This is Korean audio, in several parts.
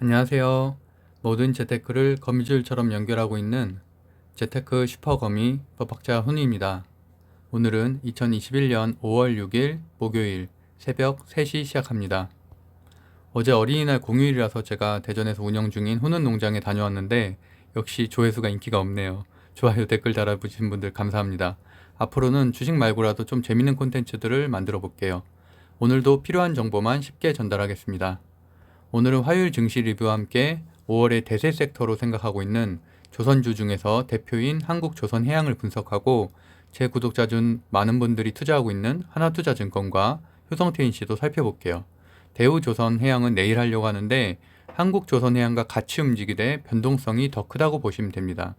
안녕하세요. 모든 재테크를 거미줄처럼 연결하고 있는 재테크 슈퍼거미 법학자 훈우입니다. 오늘은 2021년 5월 6일 목요일 새벽 3시 시작합니다. 어제 어린이날 공휴일이라서 제가 대전에서 운영 중인 훈훈 농장에 다녀왔는데 역시 조회수가 인기가 없네요. 좋아요, 댓글 달아주신 분들 감사합니다. 앞으로는 주식 말고라도 좀 재밌는 콘텐츠들을 만들어 볼게요. 오늘도 필요한 정보만 쉽게 전달하겠습니다. 오늘은 화요일 증시 리뷰와 함께 5월의 대세 섹터로 생각하고 있는 조선주 중에서 대표인 한국조선해양을 분석하고 제 구독자 중 많은 분들이 투자하고 있는 하나투자증권과 효성테인씨도 살펴볼게요. 대우조선해양은 내일 하려고 하는데 한국조선해양과 같이 움직이되 변동성이 더 크다고 보시면 됩니다.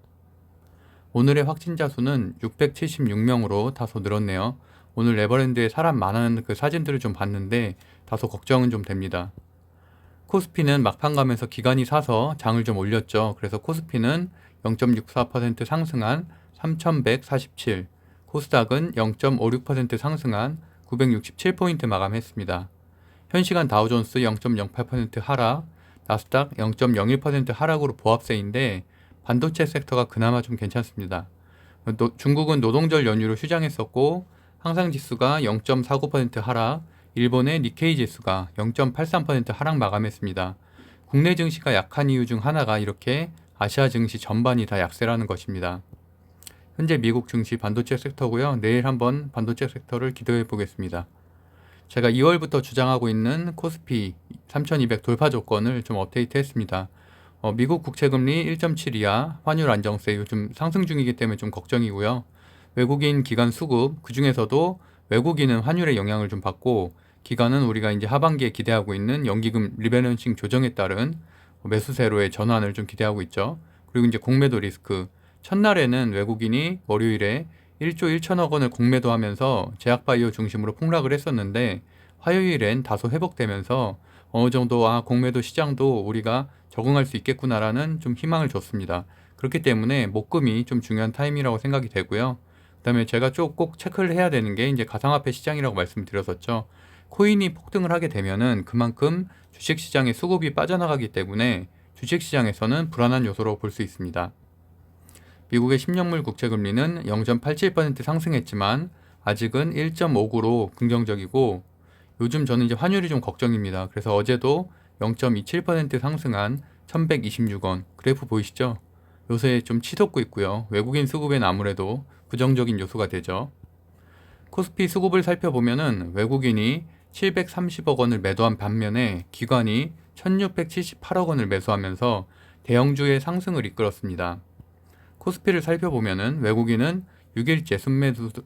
오늘의 확진자 수는 676명으로 다소 늘었네요. 오늘 레버랜드에 사람 많은 그 사진들을 좀 봤는데 다소 걱정은 좀 됩니다. 코스피는 막판 가면서 기관이 사서 장을 좀 올렸죠. 그래서 코스피는 0.64% 상승한 3147, 코스닥은 0.56% 상승한 967포인트 마감했습니다. 현시간 다우존스 0.08% 하락, 나스닥 0.01% 하락으로 보합세인데 반도체 섹터가 그나마 좀 괜찮습니다. 중국은 노동절 연휴로 휴장했었고 항상지수가 0.49% 하락, 일본의 니케이 지수가 0.83% 하락 마감했습니다. 국내 증시가 약한 이유 중 하나가 이렇게 아시아 증시 전반이 다 약세라는 것입니다. 현재 미국 증시 반도체 섹터고요. 내일 한번 반도체 섹터를 기대해 보겠습니다. 제가 2월부터 주장하고 있는 코스피 3200 돌파 조건을 좀 업데이트 했습니다. 미국 국채금리 1.7 이하, 환율 안정세 요즘 상승 중이기 때문에 좀 걱정이고요. 외국인 기관 수급, 그 중에서도 외국인은 환율의 영향을 좀 받고 기관은 우리가 이제 하반기에 기대하고 있는 연기금 리밸런싱 조정에 따른 매수세로의 전환을 좀 기대하고 있죠. 그리고 이제 공매도 리스크. 첫날에는 외국인이 월요일에 1조 1천억 원을 공매도하면서 제약바이오 중심으로 폭락을 했었는데 화요일엔 다소 회복되면서 어느 정도 공매도 시장도 우리가 적응할 수 있겠구나라는 좀 희망을 줬습니다. 그렇기 때문에 목금이 좀 중요한 타임이라고 생각이 되고요. 그다음에 제가 꼭 체크를 해야 되는 게 이제 가상화폐 시장이라고 말씀드렸었죠. 코인이 폭등을 하게 되면은 그만큼 주식시장의 수급이 빠져나가기 때문에 주식시장에서는 불안한 요소로 볼 수 있습니다. 미국의 10년물 국채금리는 0.87% 상승했지만 아직은 1.59로 긍정적이고 요즘 저는 이제 환율이 좀 걱정입니다. 그래서 어제도 0.27% 상승한 1126원 그래프 보이시죠? 요새 좀 치솟고 있고요. 외국인 수급엔 아무래도 부정적인 요소가 되죠. 코스피 수급을 살펴보면은 외국인이 730억 원을 매도한 반면에 기관이 1678억 원을 매수하면서 대형주의 상승을 이끌었습니다. 코스피를 살펴보면은 외국인은 6일째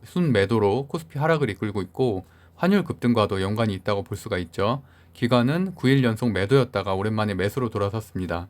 순매도로 코스피 하락을 이끌고 있고 환율 급등과도 연관이 있다고 볼 수가 있죠. 기관은 9일 연속 매도였다가 오랜만에 매수로 돌아섰습니다.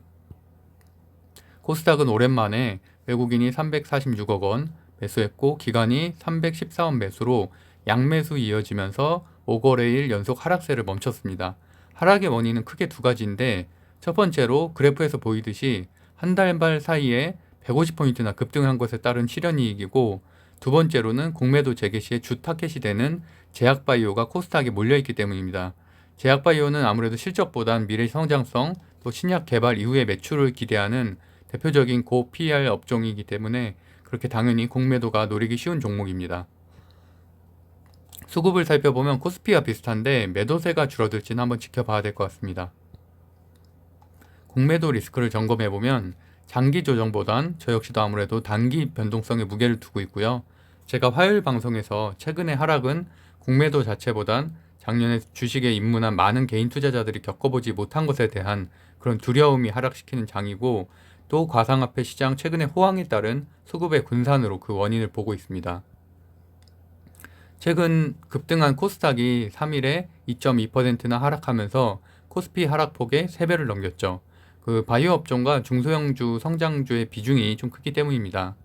코스닥은 오랜만에 외국인이 346억 원 매수했고 기관이 314원 매수로 양매수 이어지면서 5거래일 연속 하락세를 멈췄습니다. 하락의 원인은 크게 두 가지인데 첫 번째로 그래프에서 보이듯이 한 달 말 사이에 150포인트나 급등한 것에 따른 실현이익이고 두 번째로는 공매도 재개 시에 주 타겟이 되는 제약바이오가 코스닥에 몰려있기 때문입니다. 제약바이오는 아무래도 실적보단 미래 성장성 또 신약 개발 이후의 매출을 기대하는 대표적인 고 PER 업종이기 때문에 그렇게 당연히 공매도가 노리기 쉬운 종목입니다. 수급을 살펴보면 코스피와 비슷한데 매도세가 줄어들지는 한번 지켜봐야 될 것 같습니다. 공매도 리스크를 점검해보면 장기 조정보단 저 역시도 아무래도 단기 변동성에 무게를 두고 있고요. 제가 화요일 방송에서 최근의 하락은 공매도 자체보단 작년에 주식에 입문한 많은 개인 투자자들이 겪어보지 못한 것에 대한 그런 두려움이 하락시키는 장이고 또 가상화폐 시장 최근의 호황에 따른 수급의 분산으로 그 원인을 보고 있습니다. 최근 급등한 코스닥이 3일에 2.2%나 하락하면서 코스피 하락폭의 3배를 넘겼죠. 그 바이오 업종과 중소형주 성장주의 비중이 좀 크기 때문입니다.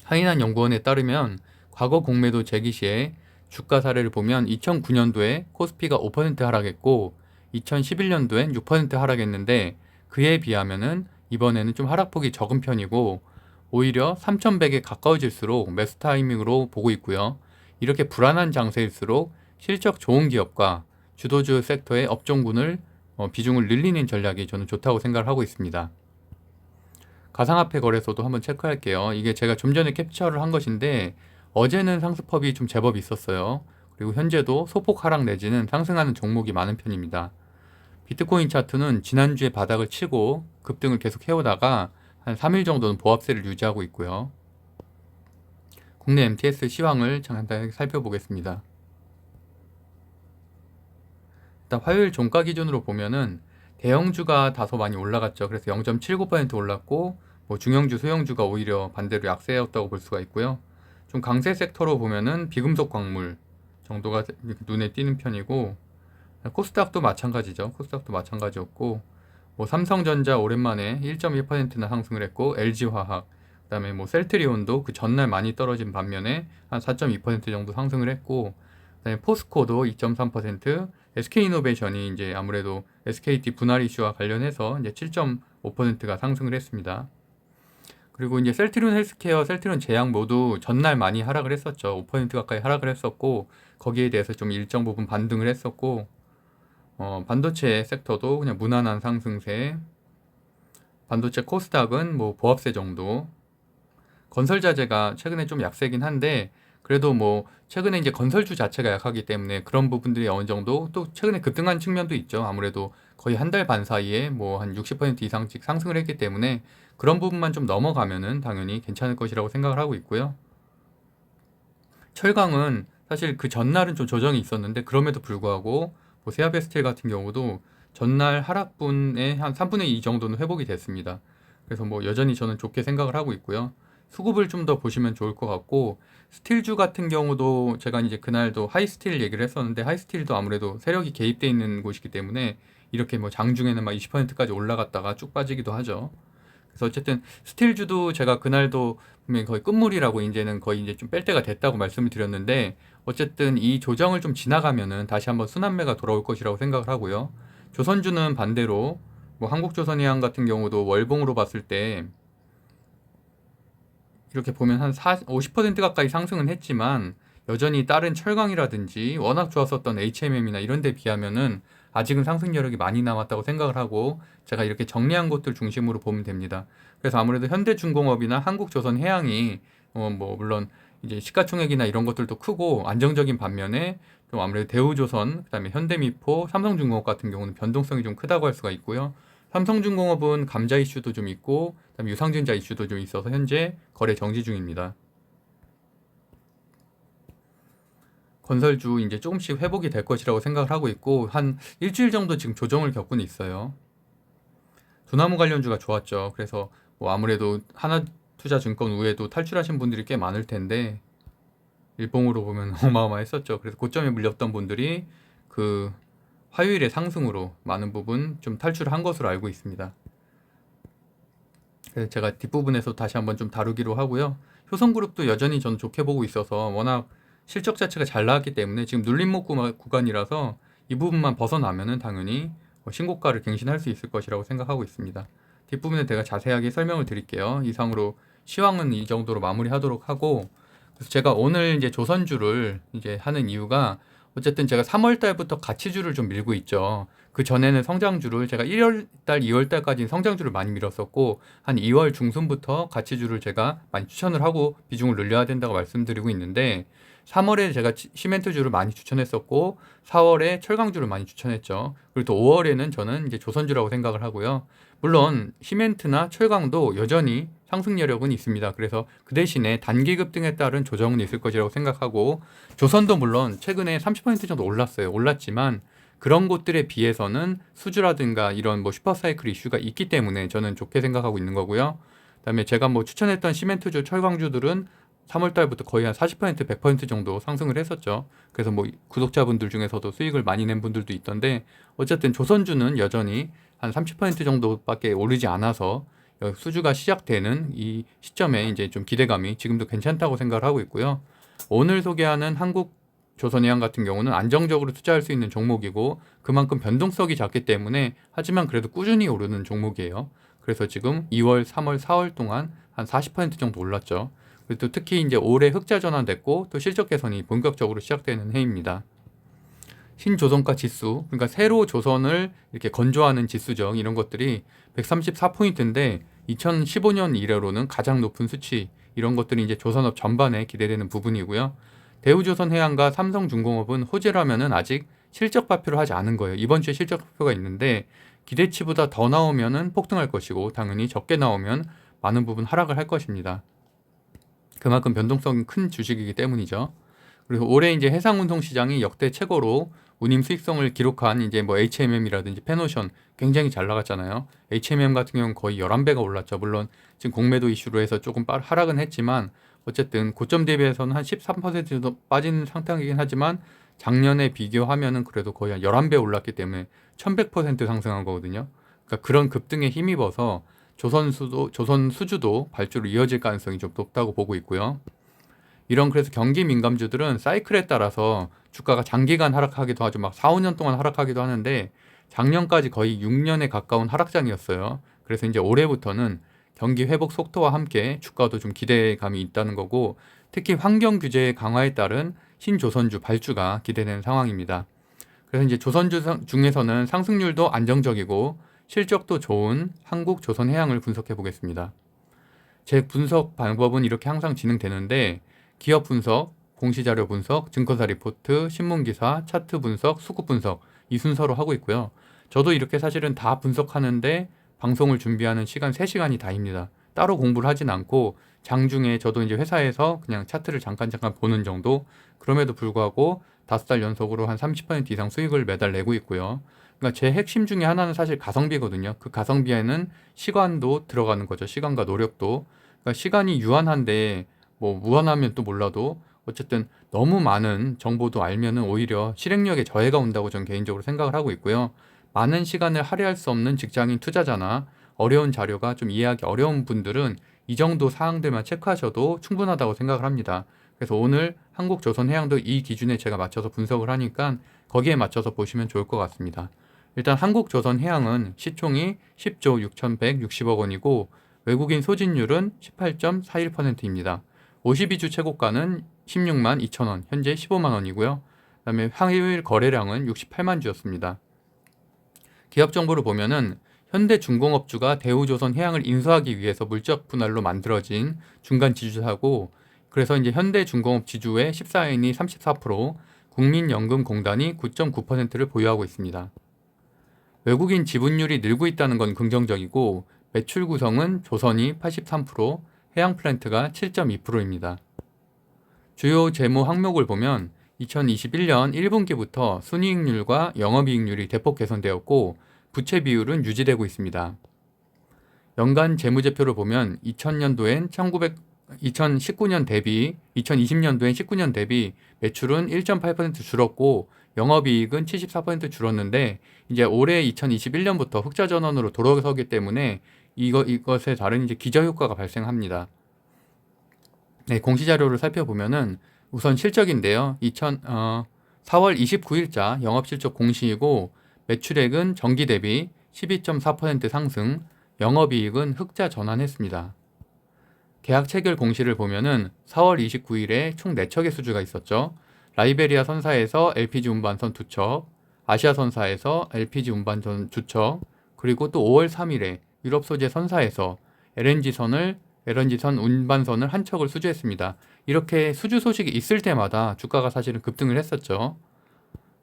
하이난 연구원에 따르면 과거 공매도 재기 시에 주가 사례를 보면 2009년도에 코스피가 5% 하락했고 2011년도엔 6% 하락했는데 그에 비하면은 이번에는 좀 하락폭이 적은 편이고 오히려 3,100에 가까워질수록 매수 타이밍으로 보고 있고요. 이렇게 불안한 장세일수록 실적 좋은 기업과 주도주 섹터의 업종군을 비중을 늘리는 전략이 저는 좋다고 생각을 하고 있습니다. 가상화폐 거래소도 한번 체크할게요. 이게 제가 좀 전에 캡처를 한 것인데 어제는 상승폭이 좀 제법 있었어요. 그리고 현재도 소폭 하락 내지는 상승하는 종목이 많은 편입니다. 비트코인 차트는 지난주에 바닥을 치고 급등을 계속 해오다가 한 3일 정도는 보합세를 유지하고 있고요. 국내 MTS 시황을 간단하게 살펴보겠습니다. 일단 화요일 종가 기준으로 보면은 대형주가 다소 많이 올라갔죠. 그래서 0.79% 올랐고 중형주, 소형주가 오히려 반대로 약세였다고 볼 수가 있고요. 좀 강세 섹터로 보면은 비금속 광물 정도가 눈에 띄는 편이고, 코스닥도 마찬가지죠. 코스닥도 마찬가지였고, 삼성전자 오랜만에 1.1%나 상승을 했고, LG화학, 그다음에 셀트리온도 그 전날 많이 떨어진 반면에 한 4.2% 정도 상승을 했고, 그다음에 포스코도 2.3%, SK이노베이션이 이제 아무래도 SKT 분할 이슈와 관련해서 이제 7.5%가 상승을 했습니다. 그리고 이제 셀트리온 헬스케어, 셀트리온 제약 모두 전날 많이 하락을 했었죠. 5% 가까이 하락을 했었고, 거기에 대해서 좀 일정 부분 반등을 했었고, 반도체 sek터도 그냥 무난한 상승세, 반도체 코스닥은 보합세 정도, 건설자재가 최근에 좀 약세긴 한데, 그래도 최근에 이제 건설주 자체가 약하기 때문에 그런 부분들이 어느 정도 또 최근에 급등한 측면도 있죠. 아무래도 거의 한 달 반 사이에 한 60% 이상씩 상승을 했기 때문에 그런 부분만 좀 넘어가면은 당연히 괜찮을 것이라고 생각을 하고 있고요. 철강은 사실 그 전날은 좀 조정이 있었는데 그럼에도 불구하고 세아베스틸 같은 경우도 전날 하락분의 한 3분의 2 정도는 회복이 됐습니다. 그래서 여전히 저는 좋게 생각을 하고 있고요. 수급을 좀 더 보시면 좋을 것 같고, 스틸주 같은 경우도 제가 이제 그날도 하이스틸 얘기를 했었는데 하이스틸도 아무래도 세력이 개입돼 있는 곳이기 때문에 이렇게 장중에는 막 20%까지 올라갔다가 쭉 빠지기도 하죠. 그래서 어쨌든 스틸주도 제가 그날도 분명히 거의 끝물이라고 이제는 거의 이제 좀 뺄 때가 됐다고 말씀을 드렸는데, 어쨌든 이 조정을 좀 지나가면은 다시 한번 순환매가 돌아올 것이라고 생각을 하고요. 조선주는 반대로 한국조선해양 같은 경우도 월봉으로 봤을 때 이렇게 보면 한 50% 가까이 상승은 했지만 여전히 다른 철강이라든지 워낙 좋았었던 HMM이나 이런 데 비하면은 아직은 상승 여력이 많이 남았다고 생각을 하고, 제가 이렇게 정리한 것들 중심으로 보면 됩니다. 그래서 아무래도 현대중공업이나 한국조선해양이 물론 이제 시가총액이나 이런 것들도 크고 안정적인 반면에 좀 아무래도 대우조선, 그다음에 현대미포, 삼성중공업 같은 경우는 변동성이 좀 크다고 할 수가 있고요. 삼성중공업은 감자 이슈도 좀 있고 그다음에 유상증자 이슈도 좀 있어서 현재 거래 정지 중입니다. 건설주 이제 조금씩 회복이 될 것이라고 생각을 하고 있고, 한 일주일 정도 지금 조정을 겪고는 있어요. 두나무 관련주가 좋았죠. 그래서 아무래도 하나투자증권 우에도 탈출하신 분들이 꽤 많을 텐데 일봉으로 보면 어마어마했었죠. 그래서 고점에 물렸던 분들이 그 화요일의 상승으로 많은 부분 좀 탈출을 한 것으로 알고 있습니다. 그래서 제가 뒷부분에서 다시 한번 좀 다루기로 하고요. 효성그룹도 여전히 저는 좋게 보고 있어서 워낙 실적 자체가 잘 나왔기 때문에 지금 눌림목 구간이라서 이 부분만 벗어나면은 당연히 신고가를 갱신할 수 있을 것이라고 생각하고 있습니다. 뒷부분에 제가 자세하게 설명을 드릴게요. 이상으로 시황은 이 정도로 마무리하도록 하고, 그래서 제가 오늘 이제 조선주를 이제 하는 이유가 어쨌든 제가 3월 달부터 가치주를 좀 밀고 있죠. 그 전에는 성장주를 제가 1월 달, 2월 달까지 성장주를 많이 밀었었고 한 2월 중순부터 가치주를 제가 많이 추천을 하고 비중을 늘려야 된다고 말씀드리고 있는데, 3월에 제가 시멘트주를 많이 추천했었고 4월에 철강주를 많이 추천했죠. 그리고 또 5월에는 저는 이제 조선주라고 생각을 하고요. 물론 시멘트나 철강도 여전히 상승 여력은 있습니다. 그래서 그 대신에 단기 급등에 따른 조정은 있을 것이라고 생각하고, 조선도 물론 최근에 30% 정도 올랐어요. 올랐지만 그런 곳들에 비해서는 수주라든가 이런 슈퍼사이클 이슈가 있기 때문에 저는 좋게 생각하고 있는 거고요. 그다음에 제가 추천했던 시멘트주, 철강주들은 3월 달부터 거의 한 40%, 100% 정도 상승을 했었죠. 그래서 구독자분들 중에서도 수익을 많이 낸 분들도 있던데, 어쨌든 조선주는 여전히 한 30% 정도밖에 오르지 않아서 수주가 시작되는 이 시점에 이제 좀 기대감이 지금도 괜찮다고 생각을 하고 있고요. 오늘 소개하는 한국조선해양 같은 경우는 안정적으로 투자할 수 있는 종목이고 그만큼 변동성이 작기 때문에, 하지만 그래도 꾸준히 오르는 종목이에요. 그래서 지금 2월, 3월, 4월 동안 한 40% 정도 올랐죠. 그리고 또 특히 이제 올해 흑자 전환됐고 또 실적 개선이 본격적으로 시작되는 해입니다. 신조선가 지수, 그러니까 새로 조선을 이렇게 건조하는 지수죠. 이런 것들이 134포인트인데 2015년 이래로는 가장 높은 수치. 이런 것들이 이제 조선업 전반에 기대되는 부분이고요. 대우조선해양과 삼성중공업은 호재라면은 아직 실적 발표를 하지 않은 거예요. 이번 주에 실적 발표가 있는데 기대치보다 더 나오면은 폭등할 것이고 당연히 적게 나오면 많은 부분 하락을 할 것입니다. 그만큼 변동성이 큰 주식이기 때문이죠. 그리고 올해 이제 해상운송 시장이 역대 최고로 운임 수익성을 기록한 이제 뭐 HMM이라든지 페노션 굉장히 잘 나갔잖아요. HMM 같은 경우는 거의 11배가 올랐죠. 물론 지금 공매도 이슈로 해서 조금 하락은 했지만 어쨌든 고점 대비해서는 한 13% 정도 빠진 상태이긴 하지만 작년에 비교하면은 그래도 거의 한 11배 올랐기 때문에 1100% 상승한 거거든요. 그러니까 그런 급등에 힘입어서 조선 수주도 발주로 이어질 가능성이 좀 높다고 보고 있고요. 이런 그래서 경기 민감주들은 사이클에 따라서 주가가 장기간 하락하기도 하죠. 막 4, 5년 동안 하락하기도 하는데 작년까지 거의 6년에 가까운 하락장이었어요. 그래서 이제 올해부터는 경기 회복 속도와 함께 주가도 좀 기대감이 있다는 거고 특히 환경 규제 강화에 따른 신조선주 발주가 기대되는 상황입니다. 그래서 이제 조선주 중에서는 상승률도 안정적이고 실적도 좋은 한국조선해양을 분석해 보겠습니다. 제 분석 방법은 이렇게 항상 진행되는데 기업 분석, 공시자료 분석, 증권사 리포트, 신문기사, 차트 분석, 수급 분석 이 순서로 하고 있고요. 저도 이렇게 사실은 다 분석하는데 방송을 준비하는 시간 3시간이 다입니다. 따로 공부를 하진 않고 장중에 저도 이제 회사에서 그냥 차트를 잠깐 보는 정도 그럼에도 불구하고 5달 연속으로 한 30% 이상 수익을 매달 내고 있고요. 그러니까 제 핵심 중에 하나는 사실 가성비거든요. 그 가성비에는 시간도 들어가는 거죠. 시간과 노력도. 그러니까 시간이 유한한데 뭐 무한하면 또 몰라도 어쨌든 너무 많은 정보도 알면은 오히려 실행력에 저해가 온다고 저는 개인적으로 생각을 하고 있고요. 많은 시간을 할애할 수 없는 직장인 투자자나 어려운 자료가 좀 이해하기 어려운 분들은 이 정도 사항들만 체크하셔도 충분하다고 생각을 합니다. 그래서 오늘 한국조선해양도 이 기준에 제가 맞춰서 분석을 하니까 거기에 맞춰서 보시면 좋을 것 같습니다. 일단 한국조선해양은 시총이 10조 6,160억 원이고 외국인 소진율은 18.41%입니다. 52주 최고가는 16만 2천 원, 현재 15만 원이고요. 그다음에 평일 거래량은 68만 주였습니다. 기업 정보를 보면은 현대중공업주가 대우조선해양을 인수하기 위해서 물적 분할로 만들어진 중간 지주사고 그래서 이제 현대중공업 지주의 14인이 34%, 국민연금공단이 9.9%를 보유하고 있습니다. 외국인 지분율이 늘고 있다는 건 긍정적이고 매출 구성은 조선이 83%, 해양플랜트가 7.2%입니다. 주요 재무 항목을 보면 2021년 1분기부터 순이익률과 영업이익률이 대폭 개선되었고 부채 비율은 유지되고 있습니다. 연간 재무제표를 보면 2019년 대비 2020년도엔 19년 대비 매출은 1.8% 줄었고 영업이익은 74% 줄었는데 이제 올해 2021년부터 흑자 전환으로 돌아서기 때문에 이것에 다른 이제 기저효과가 발생합니다. 네, 공시자료를 살펴보면은 우선 실적인데요. 4월 29일자 영업실적 공시이고 매출액은 전기 대비 12.4% 상승, 영업이익은 흑자 전환했습니다. 계약 체결 공시를 보면은 4월 29일에 총 4척의 수주가 있었죠. 라이베리아 선사에서 LPG 운반선 2척, 아시아 선사에서 LPG 운반선 2척, 그리고 또 5월 3일에 유럽 소재 선사에서 LNG선 운반선을 1척을 수주했습니다. 이렇게 수주 소식이 있을 때마다 주가가 사실은 급등을 했었죠.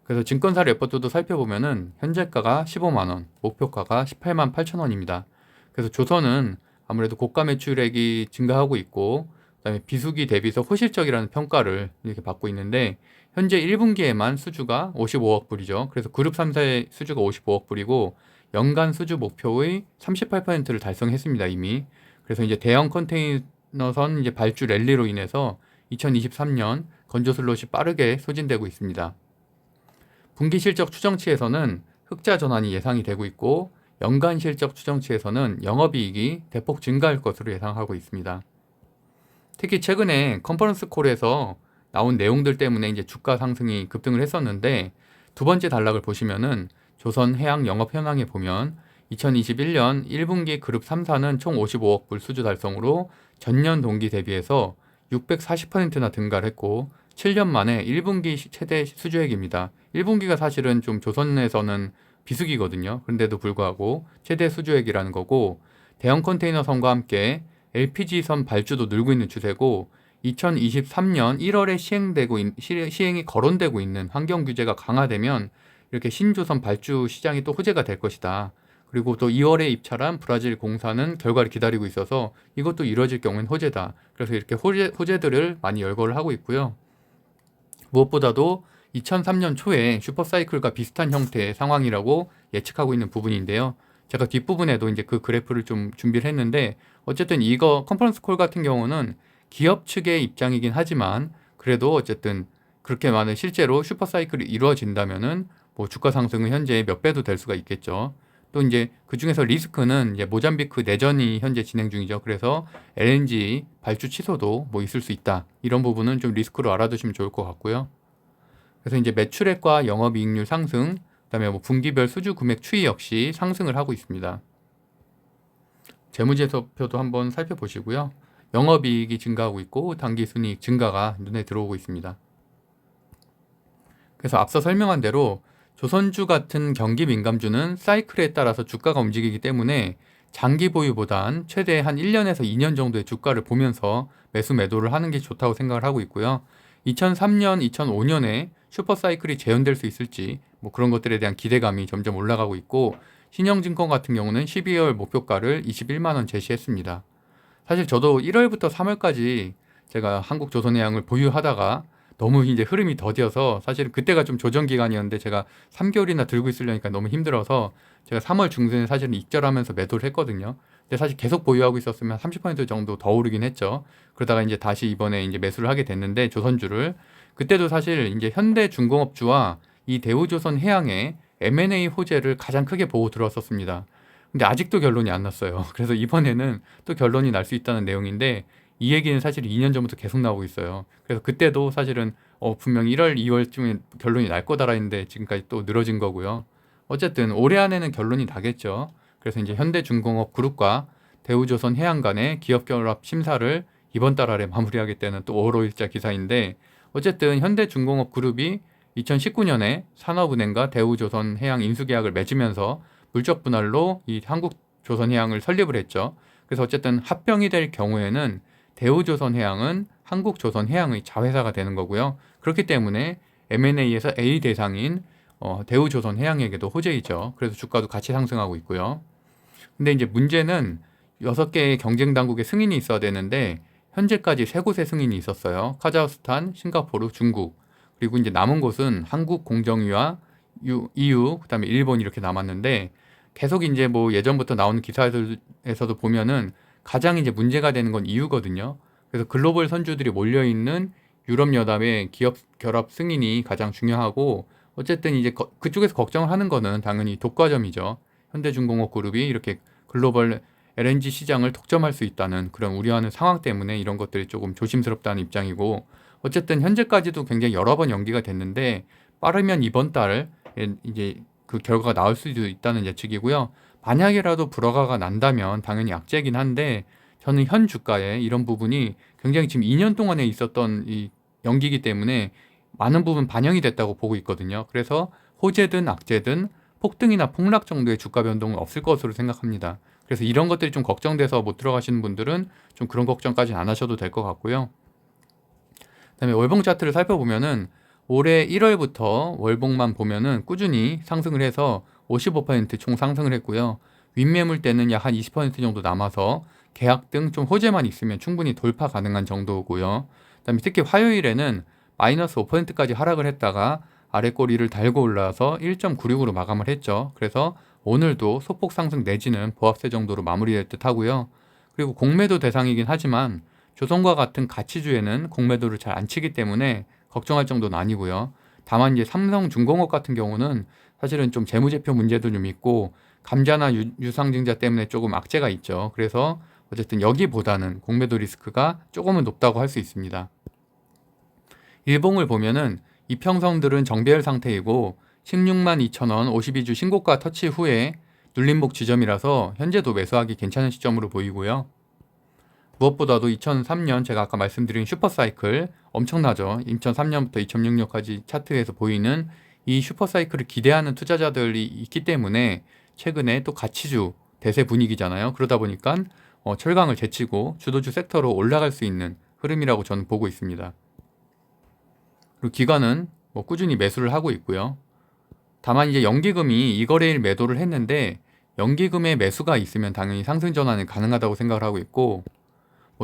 그래서 증권사 레포트도 살펴보면은 현재가가 15만원, 목표가가 18만 8천원입니다. 그래서 조선은 아무래도 고가 매출액이 증가하고 있고 그다음에 비수기 대비해서 호실적이라는 평가를 이렇게 받고 있는데 현재 1분기에만 수주가 55억 불이죠. 그래서 그룹 3사의 수주가 55억 불이고 연간 수주 목표의 38%를 달성했습니다, 이미. 그래서 이제 대형 컨테이너선 이제 발주 랠리로 인해서 2023년 건조 슬롯이 빠르게 소진되고 있습니다. 분기 실적 추정치에서는 흑자 전환이 예상이 되고 있고 연간 실적 추정치에서는 영업이익이 대폭 증가할 것으로 예상하고 있습니다. 특히 최근에 컨퍼런스 콜에서 나온 내용들 때문에 이제 주가 상승이 급등을 했었는데 두 번째 단락을 보시면은 조선해양 영업 현황에 보면 2021년 1분기 그룹 3사는 총 55억 불 수주 달성으로 전년 동기 대비해서 640%나 증가를 했고 7년 만에 1분기 최대 수주액입니다. 1분기가 사실은 좀 조선에서는 비수기거든요. 그런데도 불구하고 최대 수주액이라는 거고, 대형 컨테이너선과 함께 LPG선 발주도 늘고 있는 추세고, 2023년 1월에 시행이 거론되고 있는 환경 규제가 강화되면 이렇게 신조선 발주 시장이 또 호재가 될 것이다. 그리고 또 2월에 입찰한 브라질 공사는 결과를 기다리고 있어서 이것도 이루어질 경우엔 호재다. 그래서 이렇게 호재들을 많이 열거를 하고 있고요. 무엇보다도 2003년 초에 슈퍼사이클과 비슷한 형태의 상황이라고 예측하고 있는 부분인데요. 제가 뒷부분에도 이제 그 그래프를 좀 준비를 했는데, 어쨌든 이거 컨퍼런스 콜 같은 경우는 기업 측의 입장이긴 하지만 그래도 어쨌든 그렇게 많은 실제로 슈퍼사이클이 이루어진다면은 뭐 주가 상승은 현재 몇 배도 될 수가 있겠죠. 또 이제 그 중에서 리스크는 이제 모잠비크 내전이 현재 진행 중이죠. 그래서 LNG 발주 취소도 뭐 있을 수 있다. 이런 부분은 좀 리스크로 알아두시면 좋을 것 같고요. 그래서 이제 매출액과 영업이익률 상승, 그다음에 뭐 분기별 수주 금액 추이 역시 상승을 하고 있습니다. 재무제표도 한번 살펴보시고요. 영업이익이 증가하고 있고 당기순이익 증가가 눈에 들어오고 있습니다. 그래서 앞서 설명한 대로 조선주 같은 경기 민감주는 사이클에 따라서 주가가 움직이기 때문에 장기 보유보단 최대 한 1년에서 2년 정도의 주가를 보면서 매도를 하는 게 좋다고 생각을 하고 있고요. 2003년, 2005년에 슈퍼사이클이 재현될 수 있을지 뭐 그런 것들에 대한 기대감이 점점 올라가고 있고, 신영증권 같은 경우는 12월 목표가를 21만 원 제시했습니다. 사실 저도 1월부터 3월까지 제가 한국조선해양을 보유하다가 너무 이제 흐름이 더뎌서 사실 그때가 좀 조정 기간이었는데 제가 3개월이나 들고 있으려니까 너무 힘들어서 제가 3월 중순에 사실은 익절하면서 매도를 했거든요. 근데 사실 계속 보유하고 있었으면 30% 정도 더 오르긴 했죠. 그러다가 이제 다시 이번에 이제 매수를 하게 됐는데, 조선주를 그때도 사실 이제 현대중공업주와 이 대우조선해양의 M&A 호재를 가장 크게 보고 들어왔었습니다. 근데 아직도 결론이 안 났어요. 그래서 이번에는 또 결론이 날 수 있다는 내용인데, 이 얘기는 사실 2년 전부터 계속 나오고 있어요. 그래서 그때도 사실은 분명히 1월, 2월쯤에 결론이 날 거다라 했는데 지금까지 또 늘어진 거고요. 어쨌든 올해 안에는 결론이 나겠죠. 그래서 이제 현대중공업 그룹과 대우조선해양 간의 기업 결합 심사를 이번 달 안에 마무리하겠다는 또 5월 5일자 기사인데, 어쨌든 현대중공업 그룹이 2019년에 산업은행과 대우조선해양 인수계약을 맺으면서 물적 분할로 이 한국조선해양을 설립을 했죠. 그래서 어쨌든 합병이 될 경우에는 대우조선해양은 한국조선해양의 자회사가 되는 거고요. 그렇기 때문에 M&A에서 A 대상인 대우조선해양에게도 호재이죠. 그래서 주가도 같이 상승하고 있고요. 근데 이제 문제는 6개의 경쟁 당국의 승인이 있어야 되는데 현재까지 3곳의 승인이 있었어요. 카자흐스탄, 싱가포르, 중국. 그리고 이제 남은 곳은 한국 공정위와 EU, 그다음에 일본 이렇게 남았는데, 계속 이제 뭐 예전부터 나오는 기사에서도 보면은 가장 이제 문제가 되는 건 EU거든요. 그래서 글로벌 선주들이 몰려 있는 유럽 연합의 기업 결합 승인이 가장 중요하고, 어쨌든 이제 그쪽에서 걱정을 하는 거는 당연히 독과점이죠. 현대중공업 그룹이 이렇게 글로벌 LNG 시장을 독점할 수 있다는 그런 우려하는 상황 때문에 이런 것들이 조금 조심스럽다는 입장이고, 어쨌든 현재까지도 굉장히 여러 번 연기가 됐는데 빠르면 이번 달에 이제 그 결과가 나올 수도 있다는 예측이고요. 만약이라도 불허가가 난다면 당연히 악재이긴 한데, 저는 현 주가에 이런 부분이 굉장히 지금 2년 동안에 있었던 이 연기이기 때문에 많은 부분 반영이 됐다고 보고 있거든요. 그래서 호재든 악재든 폭등이나 폭락 정도의 주가 변동은 없을 것으로 생각합니다. 그래서 이런 것들이 좀 걱정돼서 못 들어가시는 분들은 좀 그런 걱정까지는 안 하셔도 될 것 같고요. 그다음에 월봉 차트를 살펴보면은 올해 1월부터 월봉만 보면은 꾸준히 상승을 해서 55% 총 상승을 했고요. 윗매물대는 약 한 20% 정도 남아서 계약 등 좀 호재만 있으면 충분히 돌파 가능한 정도고요. 그다음에 특히 화요일에는 마이너스 5%까지 하락을 했다가 아래 꼬리를 달고 올라와서 1.96으로 마감을 했죠. 그래서 오늘도 소폭 상승 내지는 보합세 정도로 마무리될 듯 하고요. 그리고 공매도 대상이긴 하지만 조선과 같은 가치주에는 공매도를 잘 안 치기 때문에 걱정할 정도는 아니고요. 다만 이제 삼성중공업 같은 경우는 사실은 좀 재무제표 문제도 좀 있고 감자나 유상증자 때문에 조금 악재가 있죠. 그래서 어쨌든 여기보다는 공매도 리스크가 조금은 높다고 할 수 있습니다. 일봉을 보면은 이평선들은 정배열 상태이고 16만 2천원 52주 신고가 터치 후에 눌림목 지점이라서 현재도 매수하기 괜찮은 시점으로 보이고요. 무엇보다도 2003년 제가 아까 말씀드린 슈퍼사이클 엄청나죠. 2003년부터 2006년까지 차트에서 보이는 이 슈퍼사이클을 기대하는 투자자들이 있기 때문에 최근에 또 가치주 대세 분위기잖아요. 그러다 보니까 철강을 제치고 주도주 섹터로 올라갈 수 있는 흐름이라고 저는 보고 있습니다. 그리고 기관은 꾸준히 매수를 하고 있고요. 다만 이제 연기금이 이 거래일 매도를 했는데 연기금의 매수가 있으면 당연히 상승 전환이 가능하다고 생각을 하고 있고,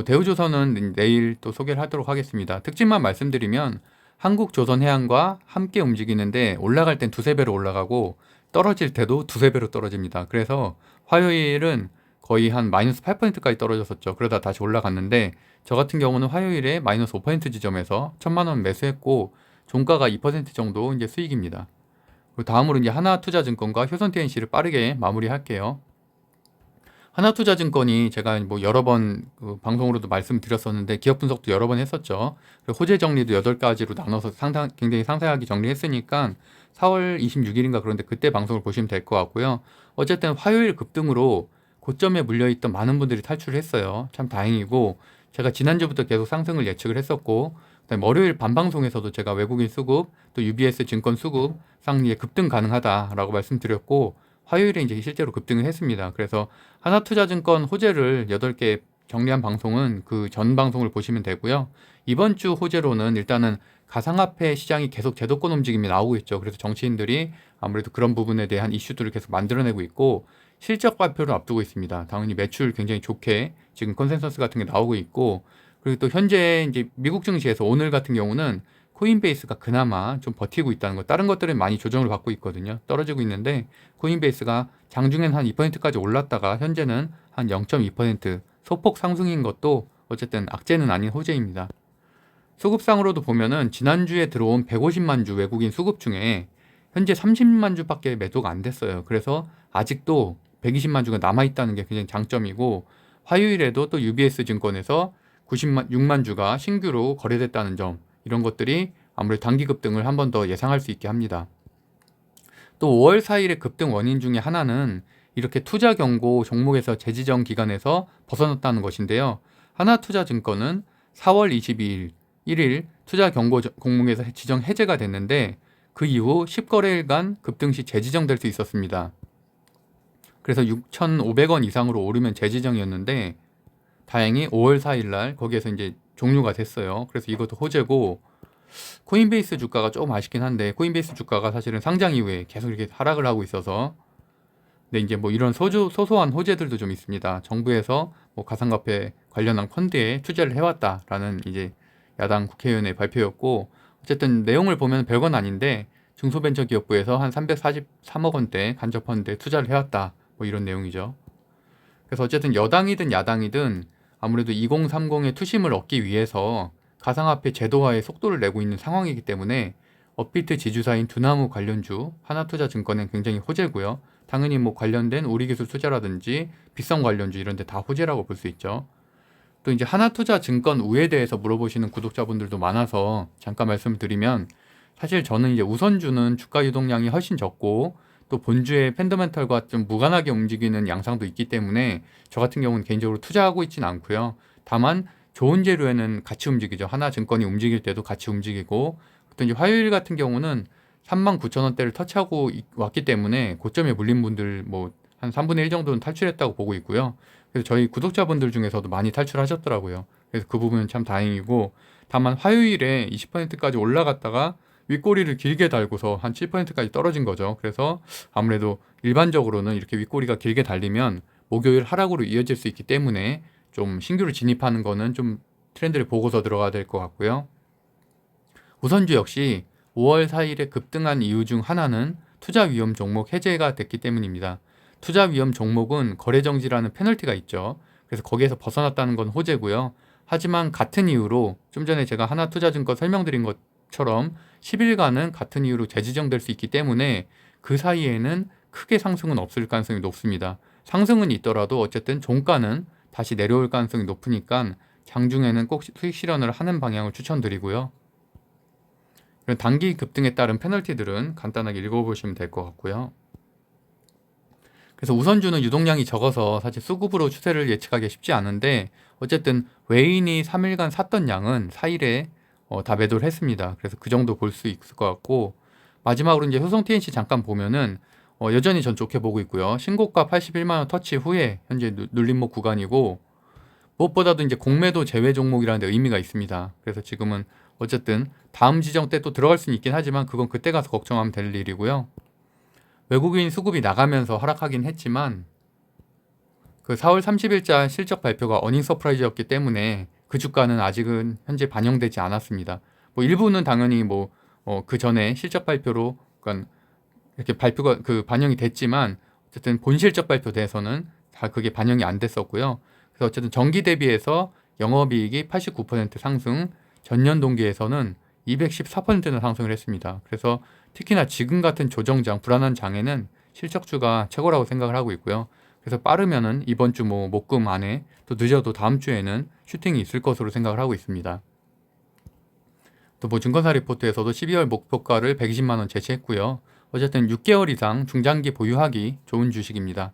대우조선은 내일 또 소개를 하도록 하겠습니다. 특징만 말씀드리면 한국조선해양과 함께 움직이는데 올라갈 땐 두세 배로 올라가고 떨어질 때도 두세 배로 떨어집니다. 그래서 화요일은 거의 한 마이너스 8%까지 떨어졌었죠. 그러다 다시 올라갔는데 저 같은 경우는 화요일에 마이너스 5% 지점에서 1,000만 원 매수했고 종가가 2% 정도 이제 수익입니다. 그리고 다음으로 이제 하나투자증권과 효선TNC를 빠르게 마무리할게요. 하나투자증권이 제가 여러 번 방송으로도 말씀드렸었는데 기업 분석도 여러 번 했었죠. 호재 정리도 8가지로 나눠서 굉장히 상세하게 정리했으니까 4월 26일인가 그런데 그때 방송을 보시면 될 것 같고요. 어쨌든 화요일 급등으로 고점에 물려있던 많은 분들이 탈출을 했어요. 참 다행이고, 제가 지난주부터 계속 상승을 예측을 했었고, 그다음에 월요일 반방송에서도 제가 외국인 수급 또 UBS 증권 수급 상리에 급등 가능하다라고 말씀드렸고, 화요일에 이제 실제로 급등을 했습니다. 그래서 하나투자증권 호재를 8개 정리한 방송은 그 전 방송을 보시면 되고요. 이번 주 호재로는 일단은 가상화폐 시장이 계속 제도권 움직임이 나오고 있죠. 그래서 정치인들이 아무래도 그런 부분에 대한 이슈들을 계속 만들어내고 있고, 실적 발표를 앞두고 있습니다. 당연히 매출 굉장히 좋게 지금 컨센서스 같은 게 나오고 있고, 그리고 또 현재 이제 미국 증시에서 오늘 같은 경우는 코인베이스가 그나마 좀 버티고 있다는 것, 다른 것들은 많이 조정을 받고 있거든요. 떨어지고 있는데 코인베이스가 장중엔 한 2%까지 올랐다가 현재는 한 0.2% 소폭 상승인 것도 어쨌든 악재는 아닌 호재입니다. 수급상으로도 보면은 지난주에 들어온 150만 주 외국인 수급 중에 현재 30만 주밖에 매도가 안 됐어요. 그래서 아직도 120만 주가 남아있다는 게 굉장히 장점이고, 화요일에도 또 UBS 증권에서 96만 주가 신규로 거래됐다는 점, 이런 것들이 아무래도 단기 급등을 한 번 더 예상할 수 있게 합니다. 또 5월 4일의 급등 원인 중에 하나는 이렇게 투자 경고 종목에서 재지정 기간에서 벗어났다는 것인데요. 하나투자증권은 4월 22일 1일 투자 경고 종목에서 지정 해제가 됐는데 그 이후 10거래일간 급등 시 재지정될 수 있었습니다. 그래서 6,500원 이상으로 오르면 재지정이었는데 다행히 5월 4일 날 거기에서 이제 종료가 됐어요. 그래서 이것도 호재고, 코인베이스 주가가 조금 아쉽긴 한데 코인베이스 주가가 사실은 상장 이후에 계속 이렇게 하락을 하고 있어서, 근데 이제 이런 소소한 호재들도 좀 있습니다. 정부에서 가상화폐 관련한 펀드에 투자를 해왔다라는 이제 야당 국회의원의 발표였고, 어쨌든 내용을 보면 별건 아닌데 중소벤처기업부에서 한 343억 원대 간접 펀드에 투자를 해왔다, 이런 내용이죠. 그래서 어쨌든 여당이든 야당이든 아무래도 2030의 투심을 얻기 위해서 가상화폐 제도화의 속도를 내고 있는 상황이기 때문에 업비트 지주사인 두나무 관련주 하나투자증권은 굉장히 호재고요. 당연히 관련된 우리기술 투자라든지 빗성 관련주 이런 데 다 호재라고 볼 수 있죠. 또 이제 하나투자증권 우에 대해서 물어보시는 구독자분들도 많아서 잠깐 말씀드리면, 사실 저는 이제 우선주는 주가 유동량이 훨씬 적고 또 본주의 펀더멘털과 좀 무관하게 움직이는 양상도 있기 때문에 저 같은 경우는 개인적으로 투자하고 있지는 않고요. 다만 좋은 재료에는 같이 움직이죠. 하나증권이 움직일 때도 같이 움직이고, 또 이제 화요일 같은 경우는 39,000원대를 터치하고 왔기 때문에 고점에 물린 분들 한 3분의 1 정도는 탈출했다고 보고 있고요. 그래서 저희 구독자분들 중에서도 많이 탈출하셨더라고요. 그래서 그 부분은 참 다행이고, 다만 화요일에 20%까지 올라갔다가 윗꼬리를 길게 달고서 한 7%까지 떨어진 거죠. 그래서 아무래도 일반적으로는 이렇게 윗꼬리가 길게 달리면 목요일 하락으로 이어질 수 있기 때문에 좀 신규로 진입하는 거는 좀 트렌드를 보고서 들어가야 될 것 같고요. 우선주 역시 5월 4일에 급등한 이유 중 하나는 투자 위험 종목 해제가 됐기 때문입니다. 투자 위험 종목은 거래 정지라는 페널티가 있죠. 그래서 거기에서 벗어났다는 건 호재고요. 하지만 같은 이유로 좀 전에 제가 하나투자증권 설명드린 것처럼 10일간은 같은 이유로 재지정될 수 있기 때문에 그 사이에는 크게 상승은 없을 가능성이 높습니다. 상승은 있더라도 어쨌든 종가는 다시 내려올 가능성이 높으니까 장중에는 꼭 수익 실현을 하는 방향을 추천드리고요. 이런 단기 급등에 따른 페널티들은 간단하게 읽어보시면 될 것 같고요. 그래서 우선주는 유동량이 적어서 사실 수급으로 추세를 예측하기 쉽지 않은데 어쨌든 외인이 3일간 샀던 양은 4일에 다 매도를 했습니다. 그래서 그 정도 볼 수 있을 것 같고 마지막으로 이제 효성 TNC 잠깐 보면은 여전히 전 좋게 보고 있고요. 신고가 81만 원 터치 후에 현재 눌림목 구간이고 무엇보다도 이제 공매도 제외 종목이라는 데 의미가 있습니다. 그래서 지금은 어쨌든 다음 지정 때 또 들어갈 수는 있긴 하지만 그건 그때 가서 걱정하면 될 일이고요. 외국인 수급이 나가면서 하락하긴 했지만 그 4월 30일자 실적 발표가 어닝 서프라이즈였기 때문에 그 주가는 아직은 현재 반영되지 않았습니다. 뭐 일부는 당연히 뭐 그 전에 실적 발표로 그러니까 이렇게 발표가 그 반영이 됐지만 어쨌든 본 실적 발표돼서는 다 그게 반영이 안 됐었고요. 그래서 어쨌든 전기 대비해서 영업이익이 89% 상승, 전년 동기에서는 214%나 상승을 했습니다. 그래서 특히나 지금 같은 조정장, 불안한 장에는 실적주가 최고라고 생각을 하고 있고요. 그래서 빠르면은 이번 주 뭐 목금 안에 또 늦어도 다음 주에는 슈팅이 있을 것으로 생각을 하고 있습니다. 또 뭐 증권사 리포트에서도 12월 목표가를 120만 원 제시했고요. 어쨌든 6개월 이상 중장기 보유하기 좋은 주식입니다.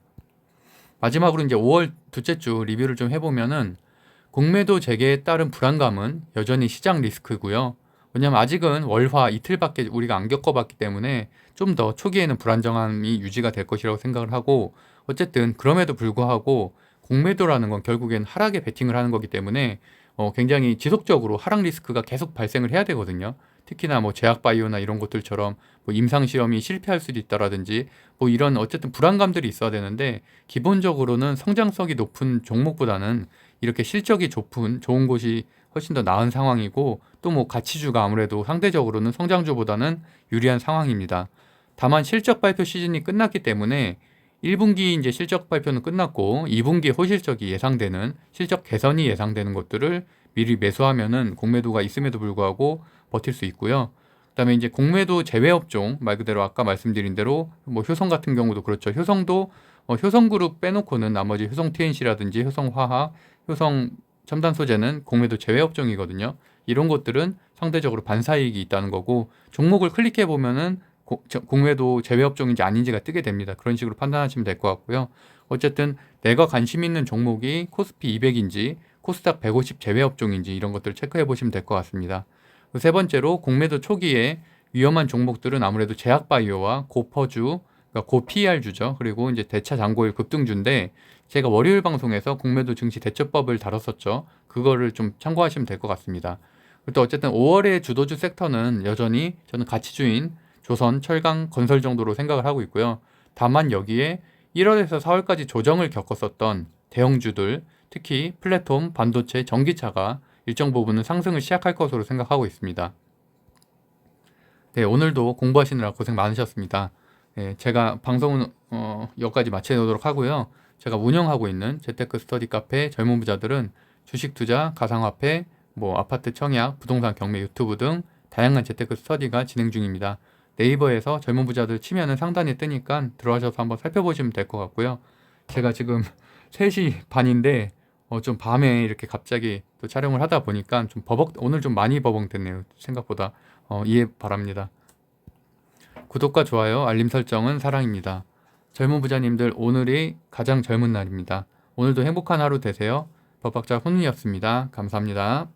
마지막으로 이제 5월 둘째 주 리뷰를 좀 해보면은 공매도 재개에 따른 불안감은 여전히 시장 리스크고요. 왜냐하면 아직은 월화 이틀밖에 우리가 안 겪어봤기 때문에 좀 더 초기에는 불안정함이 유지가 될 것이라고 생각을 하고 어쨌든 그럼에도 불구하고 공매도라는 건 결국엔 하락에 베팅을 하는 거기 때문에 굉장히 지속적으로 하락 리스크가 계속 발생을 해야 되거든요. 특히나 뭐 제약바이오나 이런 것들처럼 뭐 임상시험이 실패할 수도 있다라든지 뭐 이런 어쨌든 불안감들이 있어야 되는데 기본적으로는 성장성이 높은 종목보다는 이렇게 실적이 좋은 곳이 훨씬 더 나은 상황이고 또 뭐 가치주가 아무래도 상대적으로는 성장주보다는 유리한 상황입니다. 다만 실적 발표 시즌이 끝났기 때문에 1분기 이제 실적 발표는 끝났고 2분기 호실적이 예상되는 실적 개선이 예상되는 것들을 미리 매수하면은 공매도가 있음에도 불구하고 버틸 수 있고요. 그다음에 이제 공매도 제외 업종 말 그대로 아까 말씀드린 대로 뭐 효성 같은 경우도 그렇죠. 효성도 효성그룹 빼놓고는 나머지 효성 TNC라든지 효성화학, 효성 첨단 소재는 공매도 제외 업종이거든요. 이런 것들은 상대적으로 반사이익이 있다는 거고 종목을 클릭해 보면은 공매도 제외 업종인지 아닌지가 뜨게 됩니다. 그런 식으로 판단하시면 될 것 같고요. 어쨌든 내가 관심 있는 종목이 코스피 200인지 코스닥 150 제외 업종인지 이런 것들을 체크해 보시면 될 것 같습니다. 세 번째로 공매도 초기에 위험한 종목들은 아무래도 제약바이오와 고퍼주, 그러니까 고PER주죠. 그리고 이제 대차 잔고일 급등주인데 제가 월요일 방송에서 공매도 증시 대처법을 다뤘었죠. 그거를 좀 참고하시면 될 것 같습니다. 또 어쨌든 5월의 주도주 섹터는 여전히 저는 가치주인 조선, 철강, 건설 정도로 생각을 하고 있고요. 다만 여기에 1월에서 4월까지 조정을 겪었었던 대형주들, 특히 플랫폼, 반도체, 전기차가 일정 부분은 상승을 시작할 것으로 생각하고 있습니다. 네, 오늘도 공부하시느라 고생 많으셨습니다. 네, 제가 방송은 여기까지 마치도록 하고요. 제가 운영하고 있는 재테크 스터디 카페 젊은 부자들은 주식 투자, 가상화폐, 뭐 아파트 청약, 부동산 경매 유튜브 등 다양한 재테크 스터디가 진행 중입니다. 네이버에서 젊은 부자들 치면은 상단에 뜨니까 들어가셔서 한번 살펴보시면 될 것 같고요. 제가 지금 3시 반인데 좀 밤에 이렇게 갑자기 또 촬영을 하다 보니까 좀 오늘 좀 많이 버벅됐네요. 생각보다 이해 바랍니다. 구독과 좋아요, 알림 설정은 사랑입니다. 젊은 부자님들 오늘이 가장 젊은 날입니다. 오늘도 행복한 하루 되세요. 법학자 훈훈이었습니다. 감사합니다.